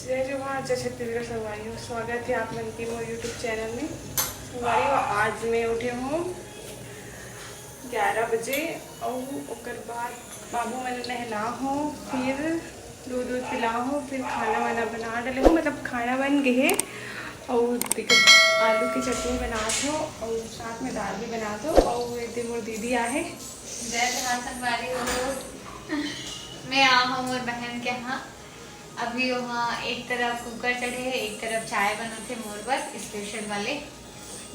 जय जोहार जय छत्तीसगढ़ संगवारी हो। स्वागत है आप मन की मोर यूट्यूब चैनल में। संगवारी हो, आज मैं उठे हूँ 11 बजे और बाद बाबू मन नहला हूँ, फिर दूध पिला हूँ, फिर खाना वाना बना डाले हूँ। मतलब खाना बन गए और आलू की चटनी बनाते हो और साथ में दाल भी बनाते हो। और एक मोर दीदी आए। जय जोहार संगवारी हो। मैं आ हूँ मोर बहन के यहाँ। अभी वहाँ एक तरफ कुकर चढ़े है, एक तरफ चाय बनाते मोर बस स्पेशल वाले,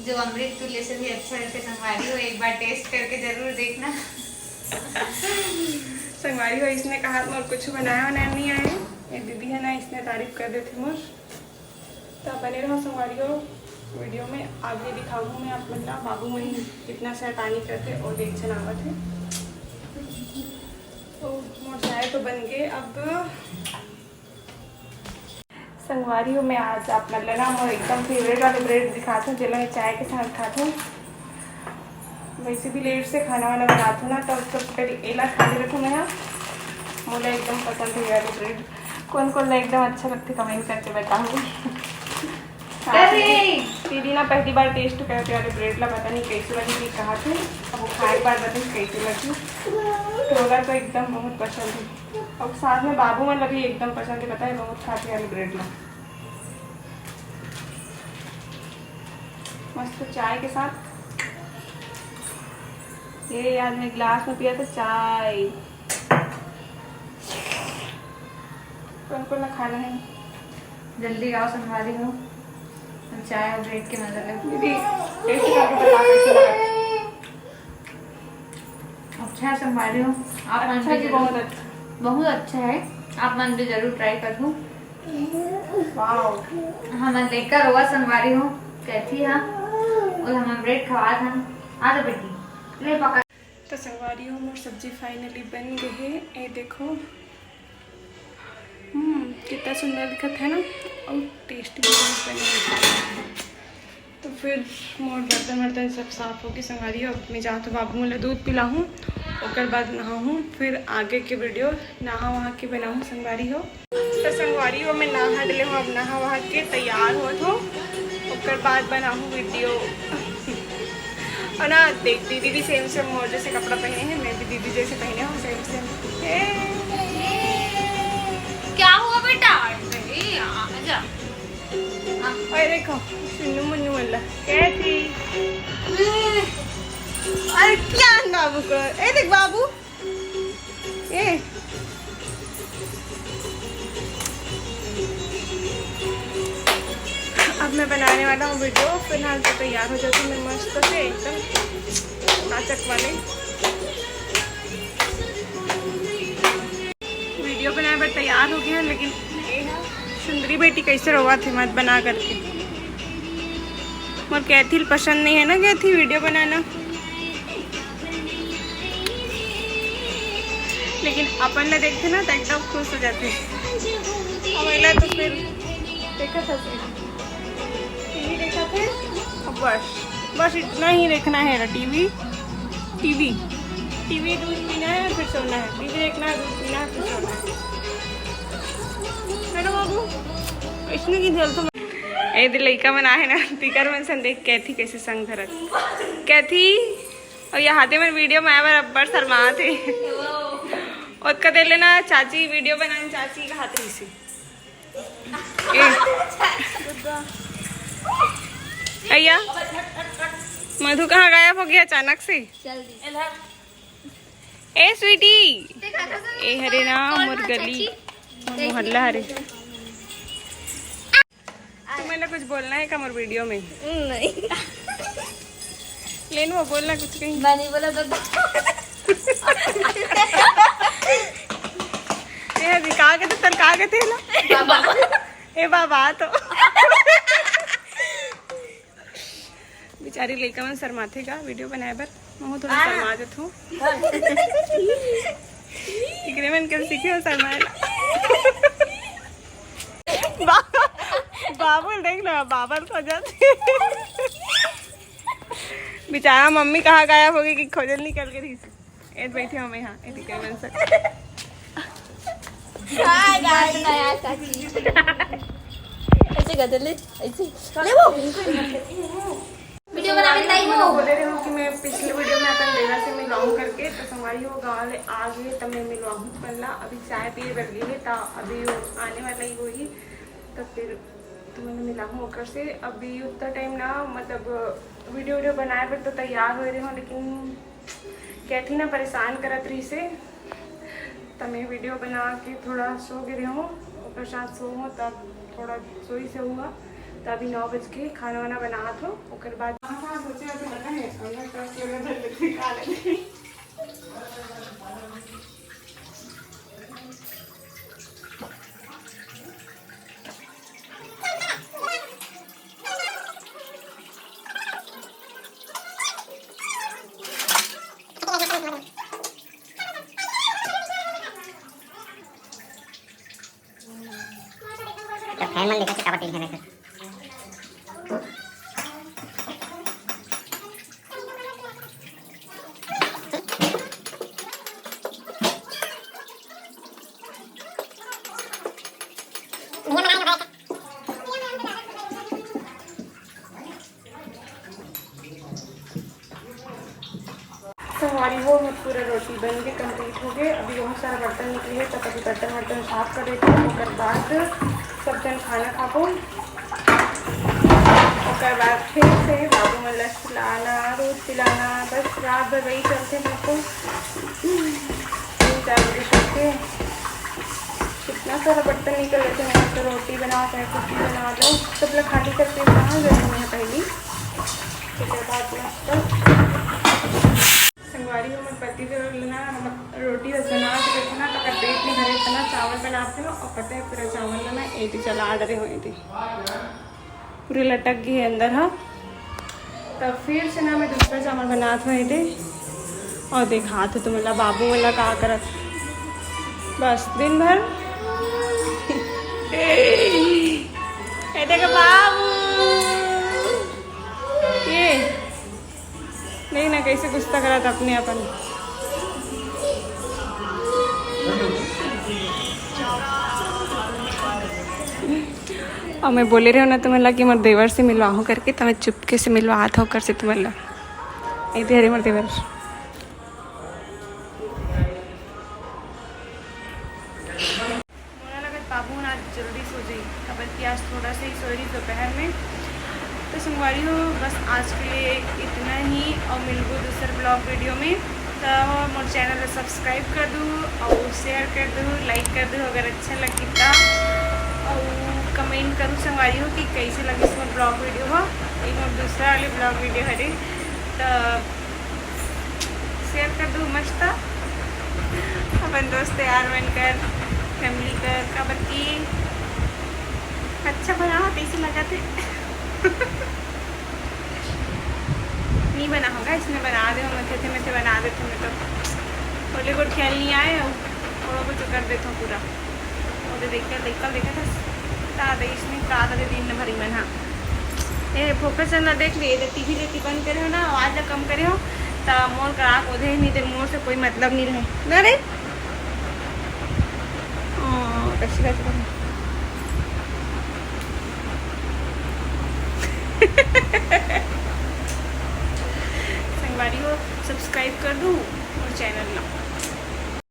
जो अमृत तुल्य से भी अच्छा रहते। संगवारी हो, एक बार टेस्ट करके जरूर देखना। संगवारी हो, इसने कहा मोर कुछ बनाया नहीं आए। एक दीदी है ना, इसने तारीफ कर देती मोर। तो बने रहो संगवारी हो, वीडियो में आगे दिखाऊंगा मैं आप मतलब बाबू मन कितना शैतानी करते और देख चनावत है। तो मोर चाय तो बन गए। अब संगवारी हो, मैं आज आप मतलब ना मोर एकदम फेवरेट वाले ब्रेड दिखाता हूँ, जो मैं चाय के साथ खाता हूँ। वैसे भी लेट से खाना वाना बनाती हूँ ना, तो उसको पहले एला खा ले रखूँ मैं। मुझे एकदम पसंद है वाले ब्रेड। कौन कौन एकदम अच्छा लगते कमेंट करके बताऊँगी। दीदी ना पहली बार टेस्ट करते वाले ब्रेड ला, पता नहीं कैसे लगी थी, कहा थे। अब वो खाए बार बताइए कैसे लगी। होगा तो एकदम बहुत पसंद है और साथ में बाबू में लगी एकदम पसंद है, पता है बहुत खाते वाले ब्रेड ला। मस्त चाय के साथ। ये आज मैं गिलास में पिया था चाय। कौन कौन खाना है? जल्दी आओ संगवारी हो, चाय और ब्रेड के मजा ले। दीदी टेस्ट करके बता कैसे लगा। अच्छा है संगवारी हो, आप अच्छा जी, बहुत अच्छा है। आप मन भी जरूर ट्राई करो। हम लेकर हुआ संगवारी हो कैथी हाँ, और हम ब्रेड खवा था। आ जाओ बेटी, ले पका। तो संगवारी हो, मोर सब्जी फाइनली बन गई है। ये देखो कितना सुंदर दिखत है ना, और टेस्टी भी बहुत बनी है। तो फिर मोर बर्तन वर्तन सब साफ होगी संगवारी हो। अब मैं जाऊँ तो बाबू मोला दूध पिलाऊँ, और बाद नहाऊँ, फिर आगे के वीडियो नहा वहाँ के बनाऊँ संगवारी हो। तो संगवारी हो, मैं नहा डले हूँ, अब नहा वहाँ के तैयार हो तो और बाद बनाऊँ वीडियो। और ना देख दीदी भी सेम सेम मोर जैसे कपड़ा पहने हैं, मैं भी दीदी जैसे पहने हूँ सेम सेम। क्या हुआ बेटा? और देखो सुन्नू मुन्नू वाला क्या थी। अरे क्या बाबू को, ए देख बाबू, ए अब मैं बनाने वाला हूँ वीडियो। फिलहाल तो तैयार हो जाती मैं मस्त से एकदम नाचक वाले। वीडियो बनाए पर तैयार हो गया, लेकिन सुंदरी बेटी कैसे रोवा थी मत बना करके। और कैथी पसंद नहीं है ना कैथी वीडियो बनाना, लेकिन अपन ने देखते ना तो एकदम खुश हो जाते हैं। और तो फिर देखा था टीवी देखा थे, अब बस इतना ही देखना है। टीवी दूध पीना है फिर सोना है, टीवी देखना है, दूध पीना है फिर सोना है ना बाबू। इसने की जल तो ए लड़का बना है ना, तिकर मन सन देख कैथी कैसे संग धरत कैथी। और यहाँ हाथे में वीडियो में आए अब्बर शर्मा थे और कदे लेना चाची वीडियो बनाने, चाची का हाथ रही सी। अय्या मधु कहाँ गायब हो गया अचानक से? ए स्वीटी, ए हरे नाम और गली मोहल्ला हरे। तुम्हें कुछ बोलना है कमर वीडियो में? नहीं लेन वो बोलना कुछ कहीं। मैं नहीं बोला तो कहा गए थे कहा गए थे ना ए बाबा। तो बेचारी लड़का मन शर्माते का वीडियो बनाए बर, मैं थोड़ा शर्मा देत हूँ। इकरे मन कर सीखे हो शर्माएला। बाबुल देख लो, बाबर खो जाते। बेचारा मम्मी कहाँ गायब होगी कि खोजल निकल के रही। ऐड बैठे हम यहाँ इकरे मन से। ऐसे कर ले ऐसे ले वो वीडियो बना के लाई वो बोले रहे हो कि मैं पिछले वीडियो में अपन देवा से मिलवाऊँ करके, तो संगवारी हो गाँव आ गए तब मैं मिलवाऊँ पहला। अभी चाय पिए कर गई है तो अभी वो आने वाला ही वही, तो फिर तो मैंने मिला हूँ होकर से। अभी उतना टाइम ना मतलब वीडियो बनाए पर तो तैयार हो रहे हो, लेकिन कहती ना परेशान करत रही से, तब मैं वीडियो बना के थोड़ा सो गिरे हूँ और साथ सो हूँ, तब थोड़ा सोई से हुआ। तो अभी 9 बज के खाना वाना बना दो और बाद फैन मन देखा कबड्डी है ना तो हमारी वो पूरा रोटी बन के कंप्लीट हो गए। अभी बहुत सारा बर्तन निकले है, तब अभी बर्तन साफ कर देते हैं। उसके बाद सब जन खाना खाबो, और बाद फिर से बाबू में लस पिलाना, रोज पिलाना, बस रात भर वही चलते मेरे को। 3-4 बजे सोते कितना सारा बर्तन निकल लेते हैं। तो रोटी बनाओ चाहे कुछ भी बना दो, सब लोग खाली करके कहाँ गए हैं पहली। उसके बाद मस्त संगवारी में पति के लेना रोटी बस बना के रखना, तो अगर पेट नहीं भरे इतना चावल बनाते हो, और पता है पूरा चावल ना मैं ऐसे चला रहे हुए थे, पूरे लटक गए अंदर। हाँ तब फिर से ना मैं दूसरा चावल बनाते हुए थे और देखा थे तो मतलब बाबू वाला का करत बस दिन भर ए देखो बाबू ये नहीं ना कैसे गुस्सा करा था अपने अपन। और मैं बोले रहे हो ना तो मतलब कि मेरे देवर से मिलवा हो करके, तो मैं चुपके से मिलवा था होकर से, तो मतलब ऐसे हरे मेरे देवर बाबू आज जल्दी सो जाई, खबर कि आज थोड़ा सा ही सो रही दोपहर में। तो संगवारी हो बस आज के लिए इतना ही, और मिलूँ दूसरे ब्लॉग वीडियो में। तो मोर चैनल सब्सक्राइब कर दूँ और शेयर कर दूँ, लाइक कर दूँ अगर अच्छा लगी तो, और कमेंट करूँ संगवारी हो कि कैसे लगी इसमें ब्लॉग वीडियो हो। एक और दूसरा वाले ब्लॉग वीडियो हरे तो शेयर कर दूँ मस्त अपन दोस्त यार बनकर फैमिली कर खबर की अच्छा बना हो कैसे लगा थे नहीं बना होगा, इसमें बना दे थे में से बना देते मैं तो बोले को ख्याल नहीं आए और थोड़ा कुछ कर देता हूँ पूरा और देखा था इसमें का दिन भरी मन। हाँ ये फोकस ना देख लिए टीवी लेती बंद करे हो ना, आवाज़ कम करे हो तो मोर करा ओधे नहीं तो मोर से कोई मतलब नहीं रहे अरे कैसी संगवारी हो सब्सक्राइब कर दूँ और चैनल ना